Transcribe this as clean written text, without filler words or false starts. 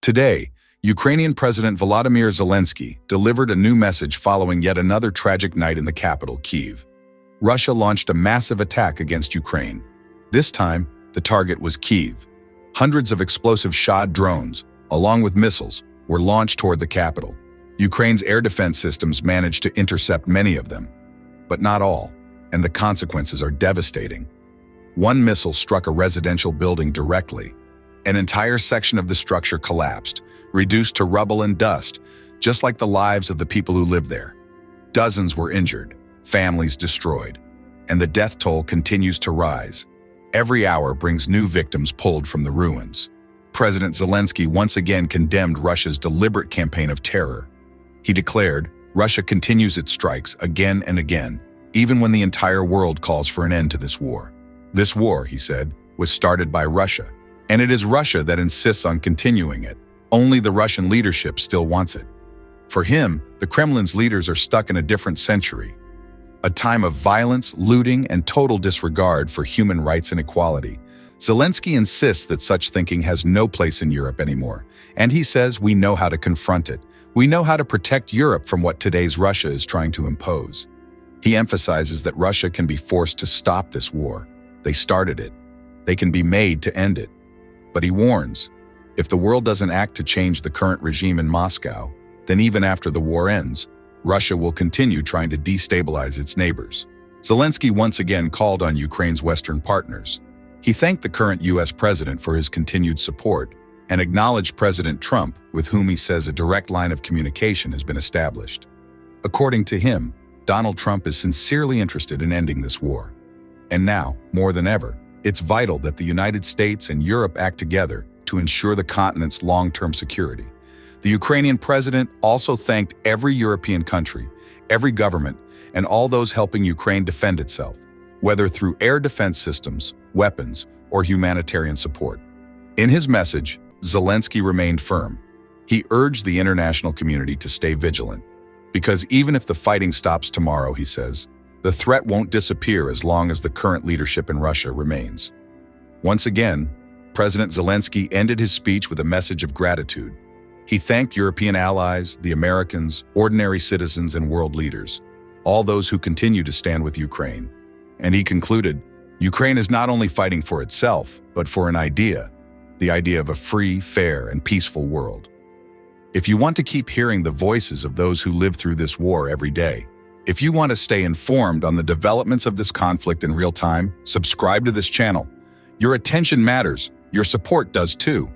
Today, Ukrainian President Volodymyr Zelensky delivered a new message following yet another tragic night in the capital, Kyiv. Russia launched a massive attack against Ukraine. This time, the target was Kyiv. Hundreds of explosive shod drones, along with missiles, were launched toward the capital. Ukraine's air defense systems managed to intercept many of them, but not all, and the consequences are devastating. One missile struck a residential building directly. An entire section of the structure collapsed, reduced to rubble and dust, just like the lives of the people who lived there. Dozens were injured, families destroyed, and the death toll continues to rise. Every hour brings new victims pulled from the ruins. President Zelensky once again condemned Russia's deliberate campaign of terror. He declared, Russia continues its strikes again and again, even when the entire world calls for an end to this war. This war, he said, was started by Russia, and it is Russia that insists on continuing it. Only the Russian leadership still wants it. For him, the Kremlin's leaders are stuck in a different century, a time of violence, looting, and total disregard for human rights and equality. Zelensky insists that such thinking has no place in Europe anymore, and he says we know how to confront it. We know how to protect Europe from what today's Russia is trying to impose. He emphasizes that Russia can be forced to stop this war. They started it. They can be made to end it. But he warns, if the world doesn't act to change the current regime in Moscow, then even after the war ends, Russia will continue trying to destabilize its neighbors. Zelensky once again called on Ukraine's Western partners. He thanked the current U.S. president for his continued support and acknowledged President Trump, with whom he says a direct line of communication has been established. According to him, Donald Trump is sincerely interested in ending this war. And now, more than ever, it's vital that the United States and Europe act together to ensure the continent's long-term security. The Ukrainian president also thanked every European country, every government, and all those helping Ukraine defend itself, whether through air defense systems, weapons, or humanitarian support. In his message, Zelensky remained firm. He urged the international community to stay vigilant, because even if the fighting stops tomorrow, he says, the threat won't disappear as long as the current leadership in Russia remains. Once again, President Zelensky ended his speech with a message of gratitude. He thanked European allies, the Americans, ordinary citizens, and world leaders, all those who continue to stand with Ukraine. And he concluded, Ukraine is not only fighting for itself, but for an idea, the idea of a free, fair, and peaceful world. If you want to keep hearing the voices of those who live through this war every day, if you want to stay informed on the developments of this conflict in real time, subscribe to this channel. Your attention matters. Your support does too.